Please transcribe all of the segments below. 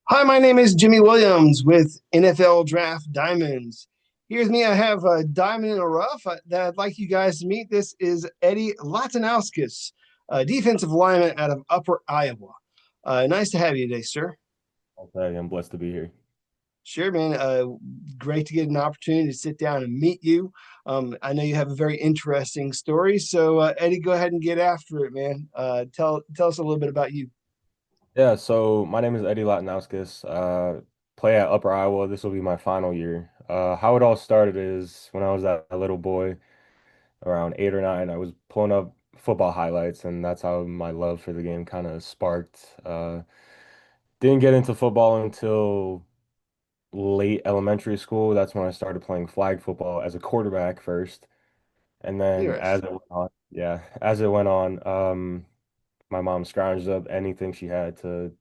Hi, my name is Jimmy Williams with NFL Draft Diamonds. Here's me. I have a diamond in a rough that I'd like you guys to meet. This is Eddy Latanauskas, a defensive lineman out of Upper Iowa. Nice to have you today, sir. I'll tell you, I'm blessed to be here. Sure, man. Great to get an opportunity to sit down and meet you. I know you have a very interesting story. So, Eddie, go ahead and get after it, man. Tell us a little bit about you. Yeah, so my name is Eddy Latanauskas. Play at Upper Iowa. This will be my final year. How it all started is when I was a little boy, around 8 or 9, I was pulling up football highlights, and that's how my love for the game kind of sparked. Didn't get into football until late elementary school. That's when I started playing flag football as a quarterback first, and then as Interesting. it went on, yeah, as it went on, my mom scrounged up anything she had to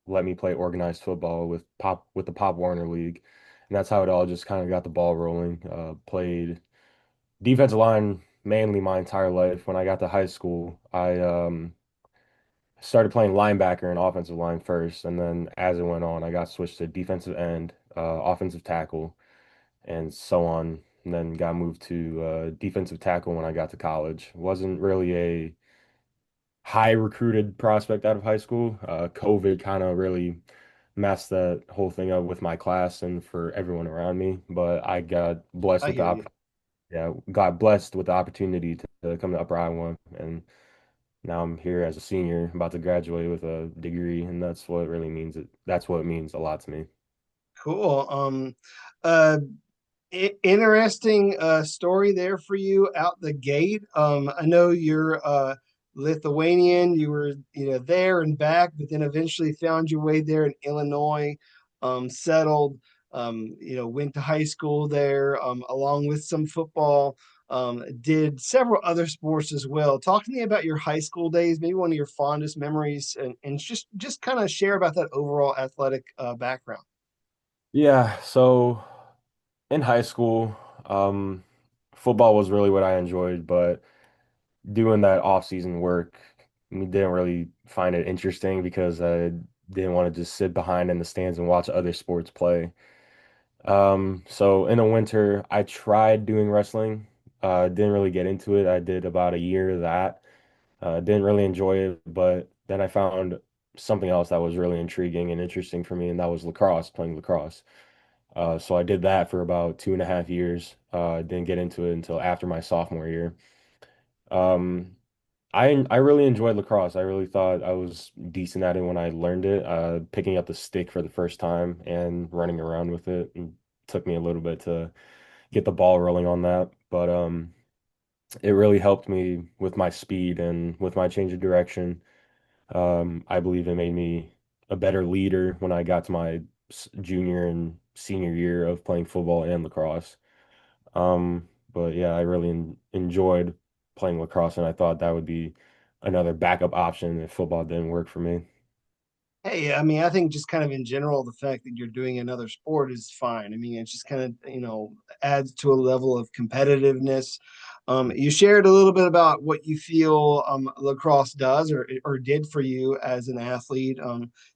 let me play organized football with the Pop Warner League, and that's how it all just kind of got the ball rolling. Played defensive line mainly my entire life. When I got to high school, I started playing linebacker and offensive line first, and then as it went on, I got switched to defensive end, offensive tackle, and so on. And then got moved to defensive tackle when I got to college. Wasn't really a high recruited prospect out of high school. COVID kind of really messed that whole thing up with my class and for everyone around me. But I got blessed I with the hear you. got blessed with the opportunity to come to Upper Iowa, and now I'm here as a senior, about to graduate with a degree, and that's what it really means. That's what it means a lot to me. Cool. Uh, Interesting story there for you out the gate. I know you're Lithuanian. You were, there and back, but then eventually found your way there in Illinois, settled, went to high school there, along with some football. Did several other sports as well. Talk to me about your high school days, maybe one of your fondest memories, and just kind of share about that overall athletic background. Yeah, so in high school, um, football was really what I enjoyed, but doing that off-season work, we didn't really find it interesting because I didn't want to just sit behind in the stands and watch other sports play. So in the winter, I tried doing wrestling. Didn't really get into it. I did about a year of that. Didn't really enjoy it, but then I found something else that was really intriguing and interesting for me, and that was lacrosse, playing lacrosse. So I did that for about 2.5 years. Didn't get into it until after my sophomore year. Um, I really enjoyed lacrosse. I really thought I was decent at it when I learned it. Picking up the stick for the first time and running around with it, and took me a little bit to get the ball rolling on that. But it really helped me with my speed and with my change of direction. I believe it made me a better leader when I got to my junior and senior year of playing football and lacrosse. But yeah, I really enjoyed playing lacrosse, and I thought that would be another backup option if football didn't work for me. Hey, I mean, I think just kind of in general, the fact that you're doing another sport is fine. I mean, it just kind of, adds to a level of competitiveness. You shared a little bit about what you feel lacrosse does or did for you as an athlete.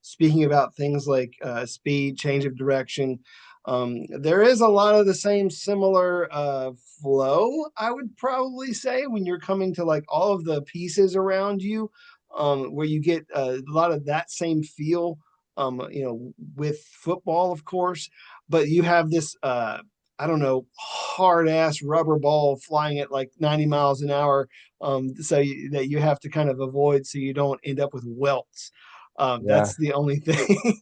Speaking about things like speed, change of direction, there is a lot of the same similar flow, I would probably say, when you're coming to like all of the pieces around you where you get a lot of that same feel, with football, of course, but you have this, I don't know, hard ass rubber ball flying at like 90 miles an hour, that you have to kind of avoid so you don't end up with welts. Yeah, That's the only thing.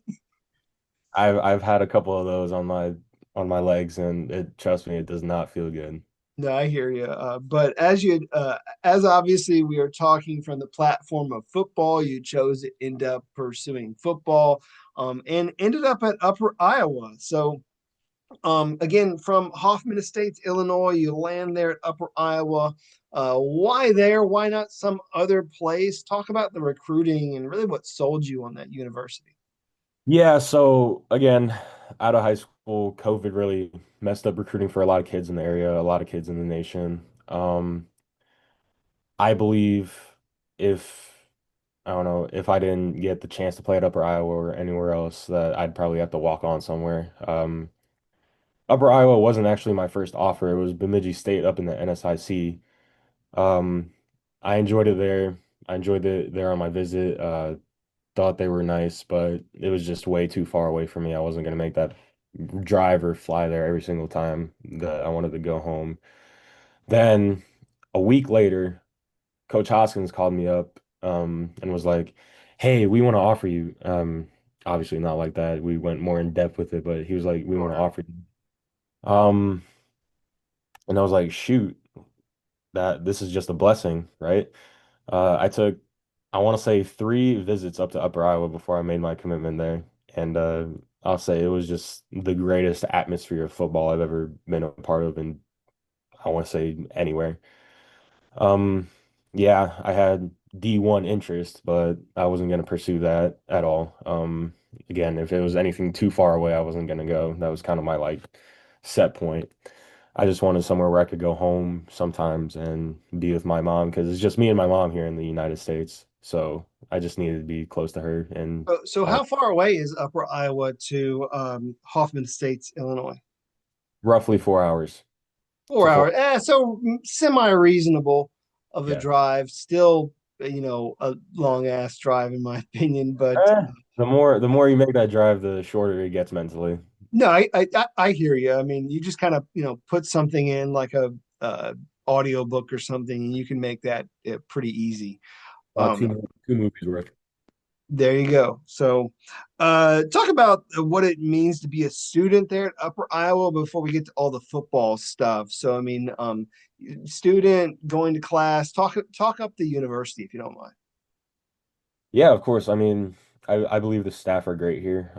I've had a couple of those on my legs, and trust me, it does not feel good. No, I hear you. But as obviously we are talking from the platform of football, you chose to end up pursuing football, and ended up at Upper Iowa. So, again, from Hoffman Estates, Illinois, you land there at Upper Iowa. Why there? Why not some other place? Talk about the recruiting and really what sold you on that university. Yeah, so again, out of high school, COVID really messed up recruiting for a lot of kids in the area, a lot of kids in the nation. I believe if I don't know if I didn't get the chance to play at Upper Iowa or anywhere else, that I'd probably have to walk on somewhere. Upper Iowa wasn't actually my first offer. It was Bemidji State up in the NSIC. Um, I enjoyed it there. I enjoyed it there on my visit. Thought they were nice, but it was just way too far away from me. I wasn't gonna make that drive or fly there every single time that I wanted to go home. Then a week later, Coach Hoskins called me up and was like, "Hey, we want to offer you." Obviously not like that. We went more in depth with it, but he was like, "We want to Sure. offer you." Um, and I was like, "Shoot, that this is just a blessing, right?" I took, I want to say, 3 visits up to Upper Iowa before I made my commitment there, and I'll say it was just the greatest atmosphere of football I've ever been a part of, and I want to say anywhere. Um, yeah, I had D1 interest, but I wasn't going to pursue that at all. Again, if it was anything too far away, I wasn't going to go. That was kind of my like set point. I just wanted somewhere where I could go home sometimes and be with my mom because it's just me and my mom here in the United States. So I just needed to be close to her and So uh, how far away is Upper Iowa to Hoffman Estates, Illinois? roughly 4 hours to 4 hours. four. So semi reasonable of a Yeah. drive. Still, a long ass drive in my opinion. But The more you make that drive, the shorter it gets mentally. no, I hear you. I mean, you just kind of put something in like a audio book or something, and you can make that pretty easy. About two Um, two movies worth. there you go. So, talk about what it means to be a student there at Upper Iowa before we get to all the football stuff. So, I mean, student going to class. Talk up the university if you don't mind. Yeah, of course. I mean, I believe the staff are great here.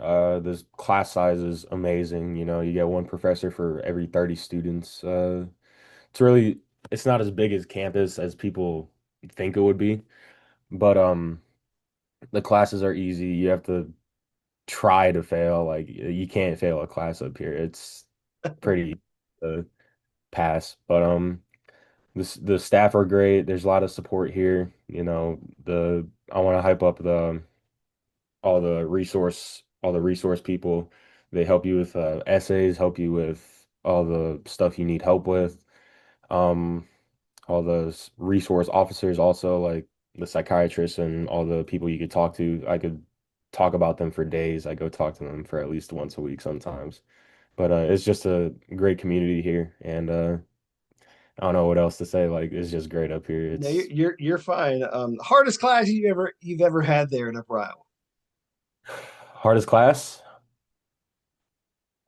This class size is amazing. You know, you get one professor for every 30 students. It's really, it's not as big as campus as people think it would be, but the classes are easy. You have to try to fail. Like you can't fail a class up here. It's pretty uh, pass. But the staff are great. There's a lot of support here. You know, the I want to hype up all the resource people. They help you with essays, help you with all the stuff you need help with. Um, all those resource officers also, like the psychiatrists and all the people you could talk to. I could talk about them for days. I go talk to them for at least once a week sometimes. But it's just a great community here, and I don't know what else to say. Like it's just great up here. No, It's you're fine. Hardest class you've ever had there at Upper Iowa. hardest class.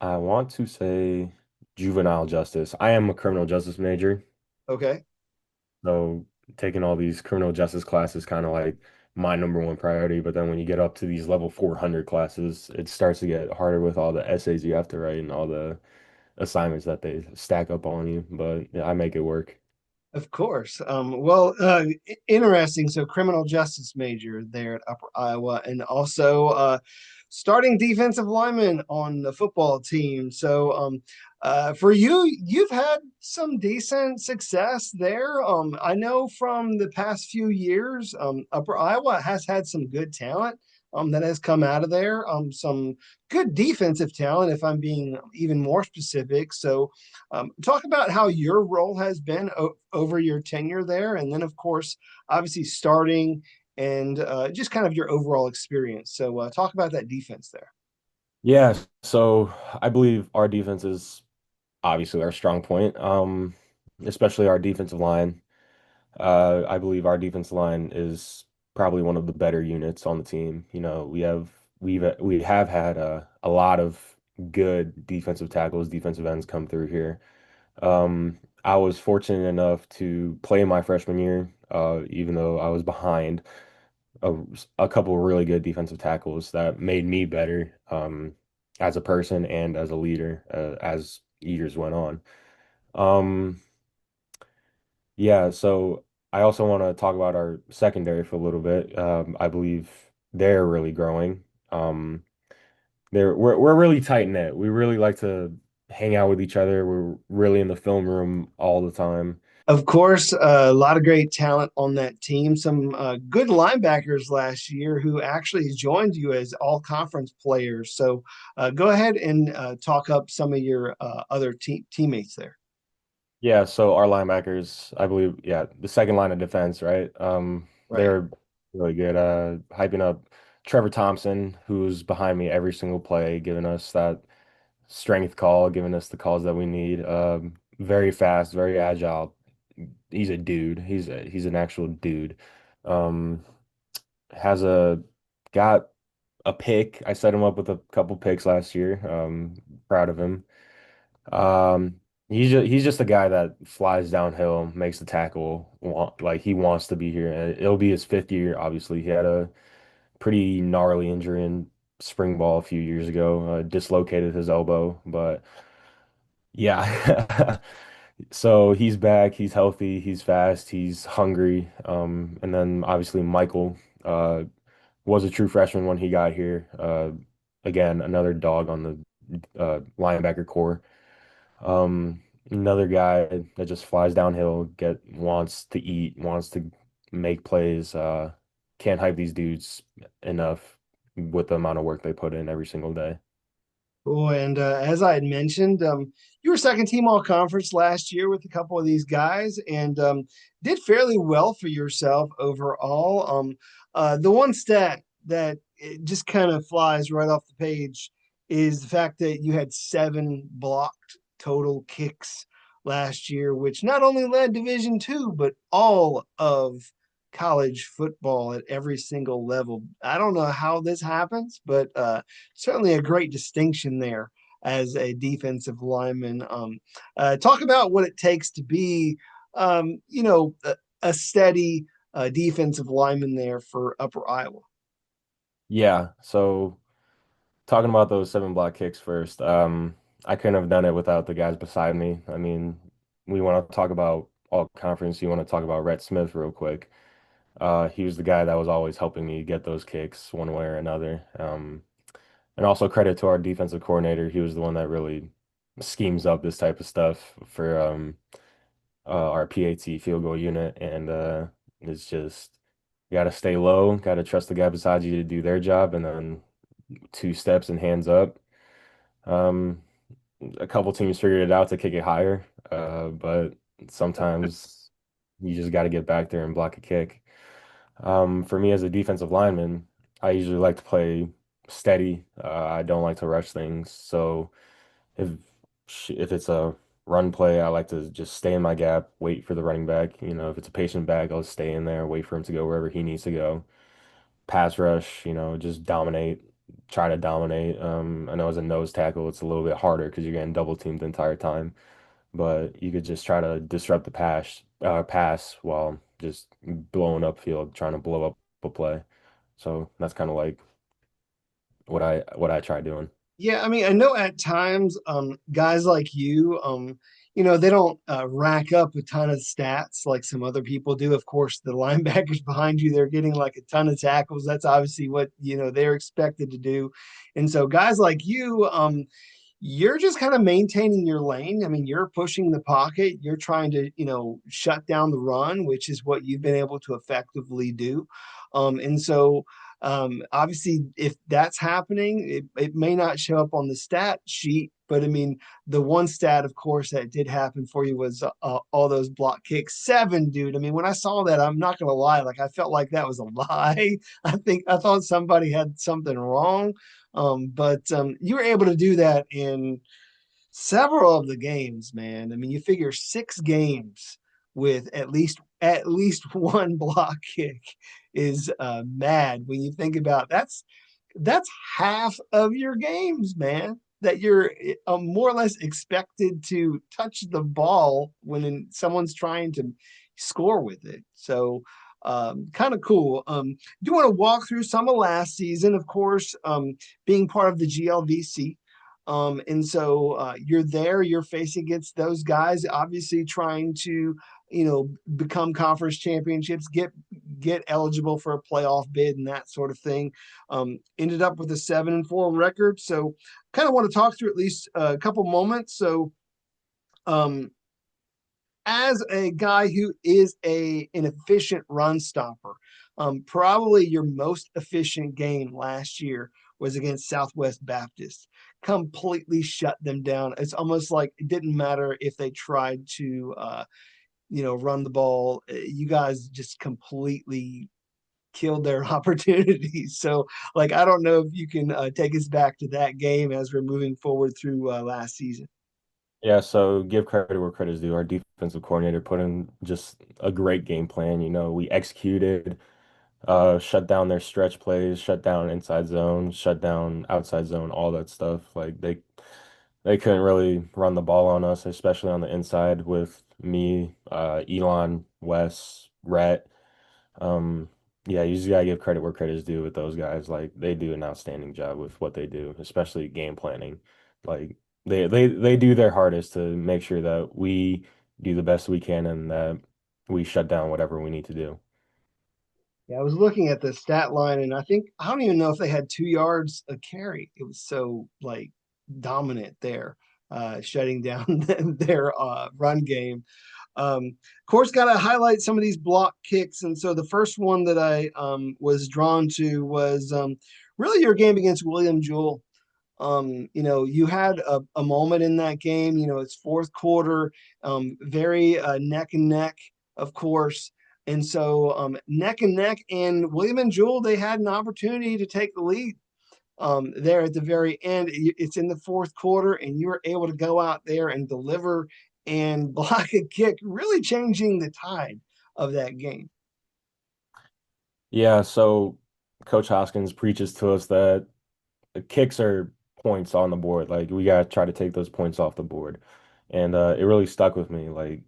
I want to say juvenile justice. I am a criminal justice major, Okay. so taking all these criminal justice classes kind of like my number one priority. But then when you get up to these level 400 classes, it starts to get harder with all the essays you have to write and all the assignments that they stack up on you. But yeah, I make it work. Of course. Well, interesting. So, criminal justice major there at Upper Iowa, and also starting defensive lineman on the football team. So, for you, you've had some decent success there. I know from the past few years, Upper Iowa has had some good talent. That has come out of there. Some good defensive talent, if I'm being even more specific. So, talk about how your role has been over your tenure there, and then, of course, obviously starting and just kind of your overall experience. So, talk about that defense there. Yeah, so I believe our defense is obviously our strong point, especially our defensive line. I believe our defensive line is probably one of the better units on the team. You know, we have had a lot of good defensive tackles, defensive ends come through here. I was fortunate enough to play my freshman year, even though I was behind a, a couple of really good defensive tackles that made me better, as a person and as a leader, as years went on. Um, yeah, so I also want to talk about our secondary for a little bit. I believe they're really growing. Um, we're really tight knit. We really like to hang out with each other. We're really in the film room all the time. Of course, a lot of great talent on that team. Some good linebackers last year who actually joined you as all conference players. So go ahead and talk up some of your other teammates there. Yeah, so our linebackers, I believe, yeah, the second line of defense, right? Right. They're really good. Hyping up Trevor Thompson, who's behind me every single play, giving us that strength call, giving us the calls that we need. Very fast, very agile. He's a dude. He's an actual dude. Um, has a got a pick. I set him up with a couple picks last year. Proud of him. Um, he's just a guy that flies downhill, makes the tackle, like he wants to be here. And it'll be his fifth year, obviously. He had a pretty gnarly injury in spring ball a few years ago, dislocated his elbow, but yeah. So he's back, he's healthy, he's fast, he's hungry. And then obviously Michael was a true freshman when he got here. Again, another dog on the linebacker core. Another guy that just flies downhill, wants to eat, wants to make plays. Can't hype these dudes enough with the amount of work they put in every single day. Oh, and as I had mentioned, you were second team all conference last year with a couple of these guys and did fairly well for yourself overall. The one stat that it just kind of flies right off the page is the fact that you had seven blocked total kicks last year, which not only led Division II, but all of college football at every single level. I don't know how this happens, but certainly a great distinction there as a defensive lineman. Talk about what it takes to be, a steady defensive lineman there for Upper Iowa. Yeah, so talking about those seven block kicks first, I couldn't have done it without the guys beside me. I mean, we want to talk about all conference. You want to talk about Rhett Smith real quick. He was the guy that was always helping me get those kicks one way or another. And also credit to our defensive coordinator. He was the one that really schemes up this type of stuff for our PAT field goal unit. And it's just you got to stay low, got to trust the guy beside you to do their job, and then two steps and hands up. Um, a couple teams figured it out to kick it higher, but sometimes you just got to get back there and block a kick. For me as a defensive lineman, I usually like to play steady. I don't like to rush things. So if if it's a run play, I like to just stay in my gap, wait for the running back. If it's a patient back, I'll stay in there, wait for him to go wherever he needs to go. Pass rush, just dominate, try to dominate. I know as a nose tackle, it's a little bit harder because you're getting double teamed the entire time, but you could just try to disrupt the pass while just blowing up field, trying to blow up a play. So that's kind of like what I try doing. Yeah, I mean, I know at times, guys like you, they don't rack up a ton of stats like some other people do. Of course, the linebackers behind you, they're getting like a ton of tackles. That's obviously what, they're expected to do. And so guys like you, you're just kind of maintaining your lane. I mean, you're pushing the pocket, you're trying to, shut down the run, which is what you've been able to effectively do. And so obviously, if that's happening, it may not show up on the stat sheet, but I mean, the one stat, of course, that did happen for you was all those block kicks. Seven, dude. I mean, when I saw that, I'm not gonna lie, like I felt like that was a lie. I thought somebody had something wrong. But you were able to do that in several of the games, man. I mean, you figure 6 games with at least one block kick is mad when you think about that's half of your games, man. That you're more or less expected to touch the ball when someone's trying to score with it. So kind of cool. Do you want to walk through some of last season, of course, being part of the GLVC? And so you're there, you're facing against those guys, obviously trying to, become conference championships, get eligible for a playoff bid and that sort of thing. Ended up with a 7-4 record. So kind of want to talk through at least a couple moments. So um, as a guy who is an efficient run stopper, probably your most efficient game last year was against Southwest Baptist. Completely shut them down. It's almost like it didn't matter if they tried to, run the ball. You guys just completely killed their opportunities. So, like, I don't know if you can take us back to that game as we're moving forward through last season. Yeah, so give credit where credit's due. Our defensive coordinator put in just a great game plan. We executed, shut down their stretch plays, shut down inside zone, shut down outside zone, all that stuff. Like they couldn't really run the ball on us, especially on the inside with me, Elon, Wes, Rhett. Um, yeah, you just gotta give credit where credit is due with those guys. Like they do an outstanding job with what they do, especially game planning. Like they do their hardest to make sure that we do the best we can and that we shut down whatever we need to do. Yeah, I was looking at the stat line, and I don't even know if they had 2 yards a carry. It was so like dominant there, shutting down their run game. Of course, got to highlight some of these block kicks. And so the first one that I was drawn to was really your game against William Jewell. You had a moment in that game. It's fourth quarter, very neck and neck, of course. And so neck and neck, and William and Jewell, they had an opportunity to take the lead there at the very end. It's in the fourth quarter, and you were able to go out there and deliver and block a kick, really changing the tide of that game. Yeah, so Coach Hoskins preaches to us that the kicks are points on the board. Like we gotta try to take those points off the board. And it really stuck with me. Like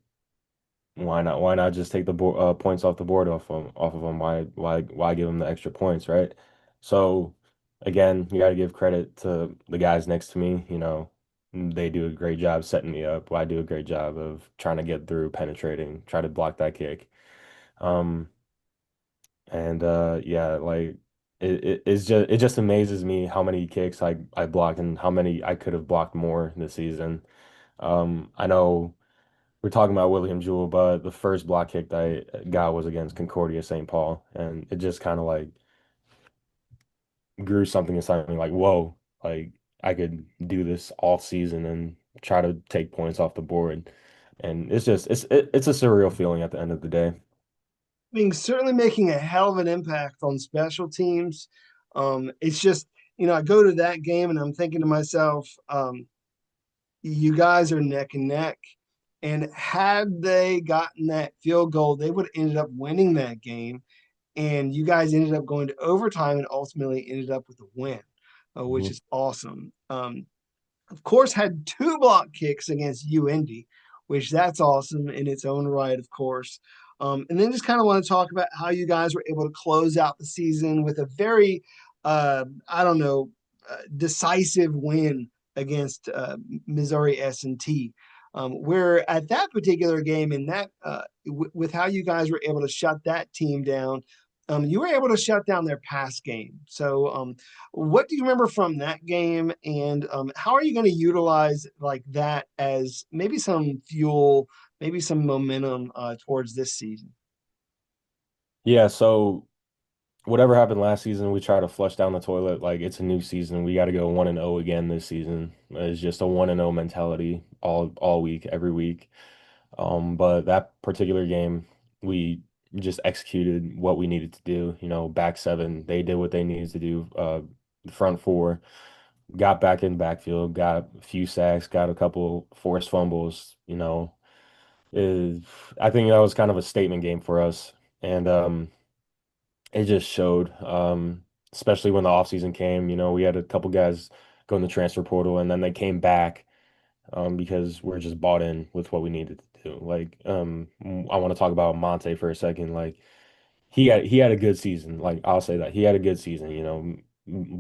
why not? Why not just take the points off the board off of them? Why give them the extra points, right? So again, you got to give credit to the guys next to me. They do a great job setting me up. I do a great job of trying to get through, penetrating, try to block that kick. Um, and yeah, like it just amazes me how many kicks I blocked and how many I could have blocked more this season. I know. We're talking about William Jewell, but the first block kick that I got was against Concordia St. Paul, and it just kind of like grew something inside me, like, whoa, like I could do this all season and try to take points off the board, and it's a surreal feeling at the end of the day. Certainly making a hell of an impact on special teams. It's just, I go to that game and I'm thinking to myself, you guys are neck and neck. And had they gotten that field goal, they would have ended up winning that game. And you guys ended up going to overtime and ultimately ended up with a win, which Mhm. is awesome. Of course, had 2 block kicks against UIndy, which that's awesome in its own right, of course. And then just kind of want to talk about how you guys were able to close out the season with a very, I don't know, decisive win against Missouri S&T. Where at that particular game, in that with how you guys were able to shut that team down, you were able to shut down their pass game. So what do you remember from that game, and how are you going to utilize like that as maybe some fuel, maybe some momentum towards this season? Yeah, so whatever happened last season, we try to flush down the toilet. Like it's a new season. We got to go 1-0 again this season. It's just a 1-0 mentality all week, every week. But that particular game, we just executed what we needed to do. Back seven, they did what they needed to do. The front four got back in backfield, got a few sacks, got a couple forced fumbles. Is I think that was kind of a statement game for us, and it just showed. Especially when the offseason came. We had a couple guys go in the transfer portal, and then they came back because we're just bought in with what we needed to do. Like, I want to talk about Monte for a second. Like, he had a good season. Like, I'll say that he had a good season.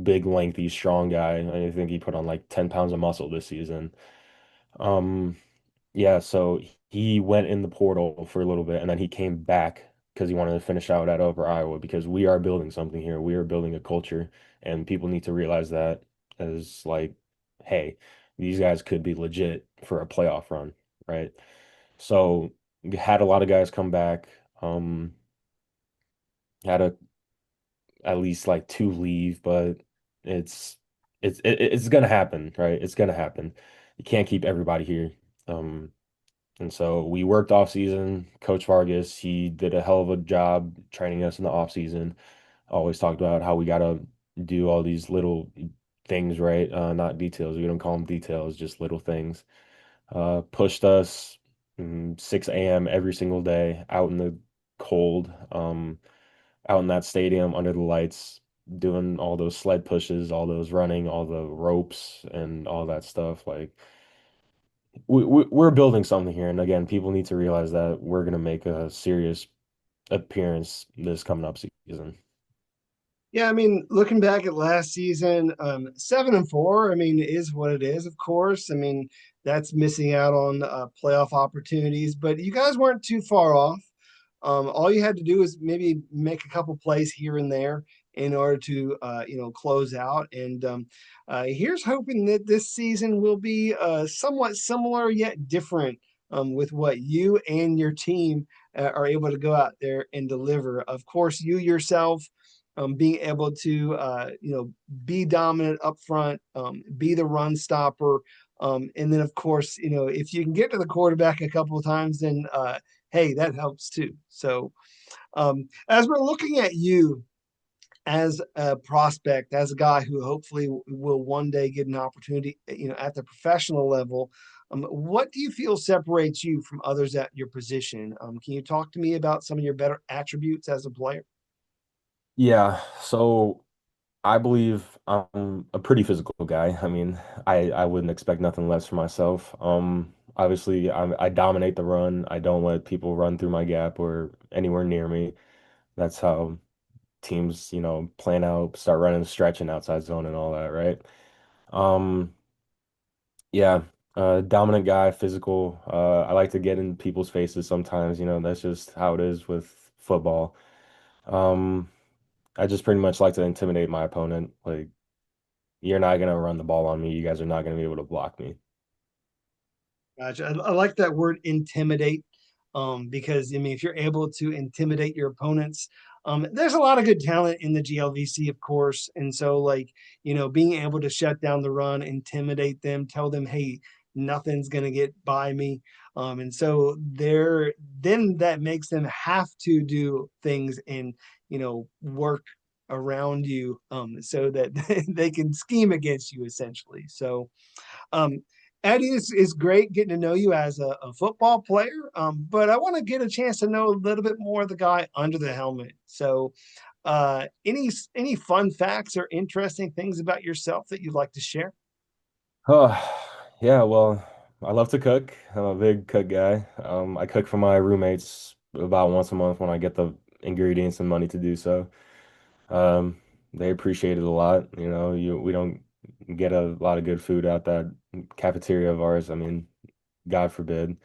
Big, lengthy, strong guy. I think he put on like 10 pounds of muscle this season. Um, yeah, so he went in the portal for a little bit, and then he came back because he wanted to finish out at Over Iowa because we are building something here. We are building a culture, and people need to realize that as like, hey, these guys could be legit for a playoff run, right? So. We had a lot of guys come back. Um, had a at least like two leave, but it's it's gonna happen, right? It's gonna happen. You can't keep everybody here. Um, and so we worked off season. Coach Vargas, he did a hell of a job training us in the off season. Always talked about how we gotta do all these little things, right? Not details. We don't call them details, just little things. Pushed us 6 a.m. every single day out in the cold. Out in that stadium under the lights, doing all those sled pushes, all those running, all the ropes, and all that stuff. Like we're building something here, and again, people need to realize that we're gonna make a serious appearance this coming up season. Yeah, I mean, looking back at last season, 7-4, I mean, is what it is, of course. I mean, that's missing out on playoff opportunities, but you guys weren't too far off. All you had to do is maybe make a couple plays here and there in order to, close out. And here's hoping that this season will be somewhat similar yet different with what you and your team are able to go out there and deliver. Of course, you yourself being able to be dominant up front, be the run stopper, and then of course if you can get to the quarterback a couple of times, then hey, that helps too. So as we're looking at you as a prospect, as a guy who hopefully will one day get an opportunity, at the professional level. What do you feel separates you from others at your position? Can you talk to me about some of your better attributes as a player? Yeah, so I believe I'm a pretty physical guy. I mean, I wouldn't expect nothing less for myself. Obviously, I dominate the run. I don't let people run through my gap or anywhere near me. That's how teams, plan out, start running, stretching outside zone and all that, right? Um, yeah, dominant guy, physical. I like to get in people's faces sometimes, that's just how it is with football. Um, I just pretty much like to intimidate my opponent. Like, you're not gonna run the ball on me. You guys are not gonna be able to block me. Gotcha. I like that word intimidate, because I mean, if you're able to intimidate your opponents, there's a lot of good talent in the GLVC, of course, and so like being able to shut down the run, intimidate them, tell them, hey, nothing's gonna get by me, and so there, then that makes them have to do things and work around you, so that they can scheme against you essentially. So um, Eddie, is great getting to know you as a football player, but I want to get a chance to know a little bit more of the guy under the helmet. So, any fun facts or interesting things about yourself that you'd like to share? Oh, yeah, well, I love to cook. I'm a big cook guy. I cook for my roommates about once a month when I get the ingredients and money to do so. Um, they appreciate it a lot. We don't get a lot of good food out that cafeteria of ours. I mean, God forbid.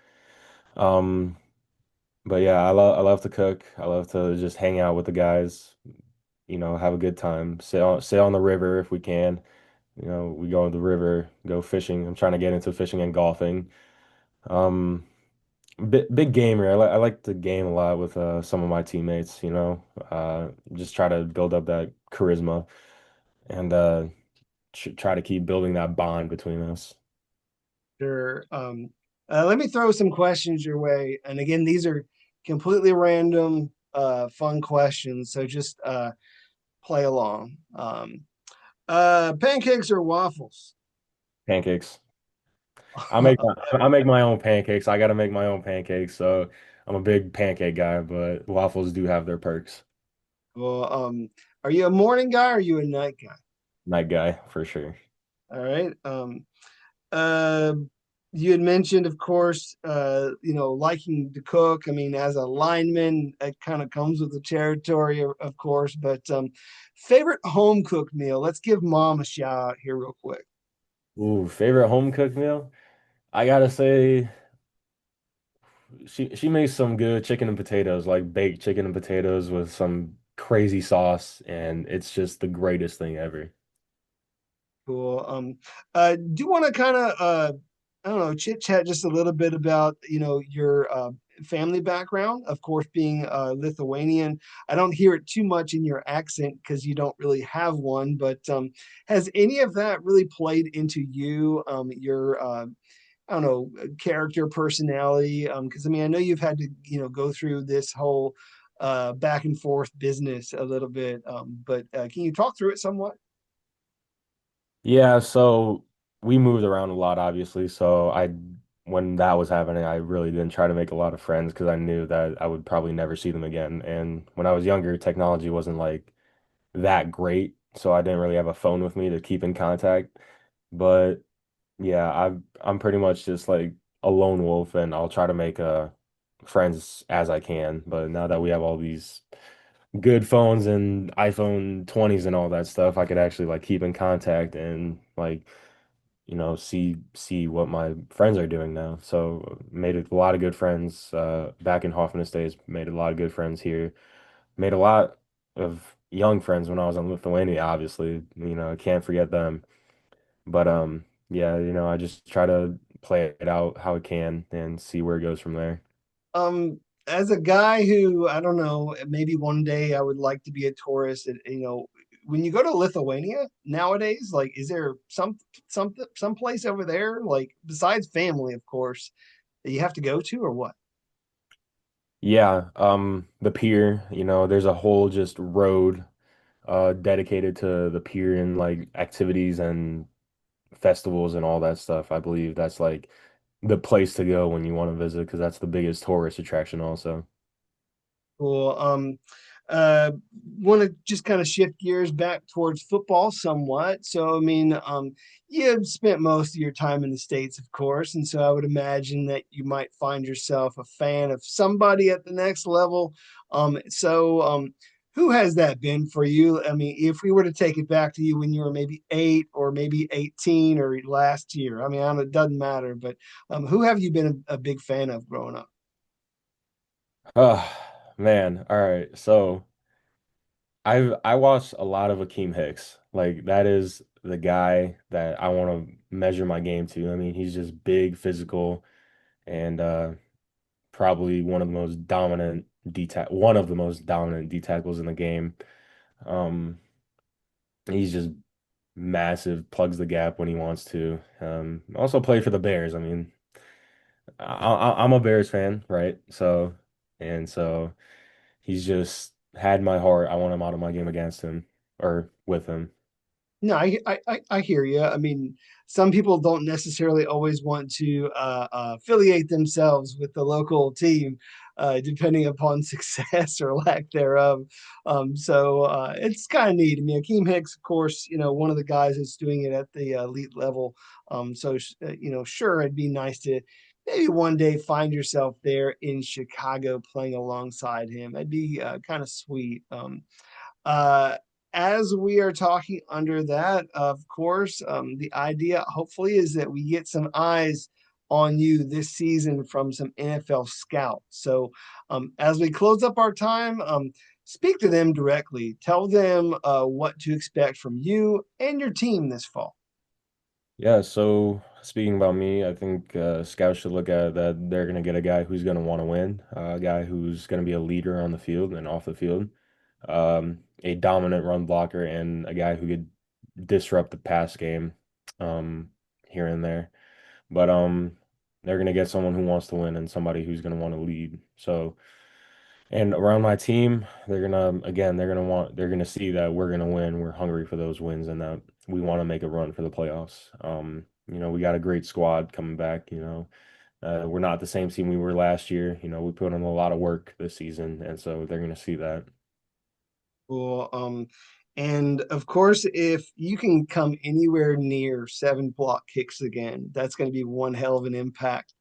Um, but yeah, I love to cook. I love to just hang out with the guys, have a good time. Sail on the river if we can. We go to the river, go fishing. I'm trying to get into fishing and golfing. Um, big gamer. I like to game a lot with some of my teammates, just try to build up that charisma and try to keep building that bond between us. Sure. Let me throw some questions your way, and again, these are completely random, fun questions. So just play along. Pancakes or waffles? Pancakes. I make my own pancakes. I got to make my own pancakes, so I'm a big pancake guy, but waffles do have their perks. Well, are you a morning guy or are you a night guy? Night guy for sure. All right. Uh, you had mentioned, of course, liking to cook. I mean, as a lineman, it kind of comes with the territory, of course. But favorite home cooked meal? Let's give mom a shout out here real quick. Ooh, favorite home cooked meal? I gotta say, she makes some good chicken and potatoes, like baked chicken and potatoes with some crazy sauce, and it's just the greatest thing ever. Cool. Do you want to kind of I don't know, chit chat just a little bit about your family background, of course, being Lithuanian. I don't hear it too much in your accent because you don't really have one, but has any of that really played into you, your I don't know, character, personality? Because I mean, I know you've had to, go through this whole back and forth business a little bit, but can you talk through it somewhat? Yeah, so we moved around a lot, obviously. When that was happening, I really didn't try to make a lot of friends because I knew that I would probably never see them again. And when I was younger, technology wasn't like that great, so I didn't really have a phone with me to keep in contact. But yeah, I'm pretty much just like a lone wolf, and I'll try to make friends as I can. But now that we have all these good phones and iPhone 20s and all that stuff, I could actually like keep in contact and like see what my friends are doing now. So made a lot of good friends back in Hoffman Estates, made a lot of good friends here, made a lot of young friends when I was in Lithuania, obviously. I can't forget them. But yeah, I just try to play it out how it can and see where it goes from there. Um, as a guy who, I don't know, maybe one day I would like to be a tourist, when you go to Lithuania nowadays, like, is there some place over there, like besides family, of course, that you have to go to or what? Yeah, the pier, there's a whole just road dedicated to the pier and like activities and festivals and all that stuff. I believe that's like the place to go when you want to visit because that's the biggest tourist attraction also. Cool. Uh, Want to just kind of shift gears back towards football somewhat. So, I mean, you've spent most of your time in the States, of course, and so I would imagine that you might find yourself a fan of somebody at the next level. Who has that been for you? I mean, if we were to take it back to you when you were maybe 8 or maybe 18 or last year, I mean, I don't know, it doesn't matter, but who have you been a big fan of growing up? Oh man, all right. So I watched a lot of Akeem Hicks. Like that is the guy that I want to measure my game to. I mean, he's just big, physical, and probably one of the most dominant D tackles in the game. Um, he's just massive, plugs the gap when he wants to. Also played for the Bears. I mean, I'm a Bears fan, right? So he's just had my heart. I want him out of my game against him or with him. No, I hear you. I mean, some people don't necessarily always want to affiliate themselves with the local team, depending upon success or lack thereof. It's kind of neat. I mean, Akeem Hicks, of course, one of the guys that's doing it at the elite level. Sure, it'd be nice to maybe one day find yourself there in Chicago playing alongside him. That'd be kind of sweet. Uh, as we are talking under that, of course, the idea hopefully is that we get some eyes on you this season from some NFL scouts. So, as we close up our time, speak to them directly. Tell them what to expect from you and your team this fall. Yeah, so speaking about me, I think scouts should look at that they're going to get a guy who's going to want to win, a guy who's going to be a leader on the field and off the field, a dominant run blocker, and a guy who could disrupt the pass game here and there. But they're going to get someone who wants to win and somebody who's going to want to lead. So, and around my team, they're gonna see that we're gonna win. We're hungry for those wins and that we want to make a run for the playoffs. We got a great squad coming back, we're not the same team we were last year. We put in a lot of work this season, and so they're gonna see that. Cool. And of course, if you can come anywhere near 7 block kicks again, that's going to be one hell of an impact.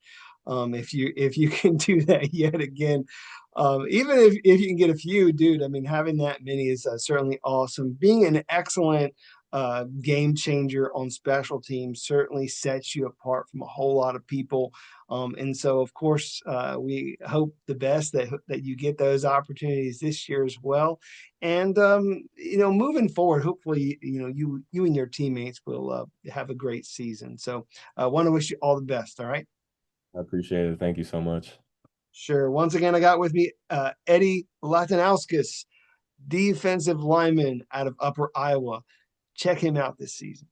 If you can do that yet again, even if you can get a few, dude, I mean, having that many is certainly awesome. Being an excellent game changer on special teams certainly sets you apart from a whole lot of people. And so, of course, we hope the best that you get those opportunities this year as well. And moving forward, hopefully, you and your teammates will have a great season. So, I want to wish you all the best. All right. I appreciate it. Thank you so much. Sure. Once again, I got with me Eddy Latanauskas, defensive lineman out of Upper Iowa. Check him out this season.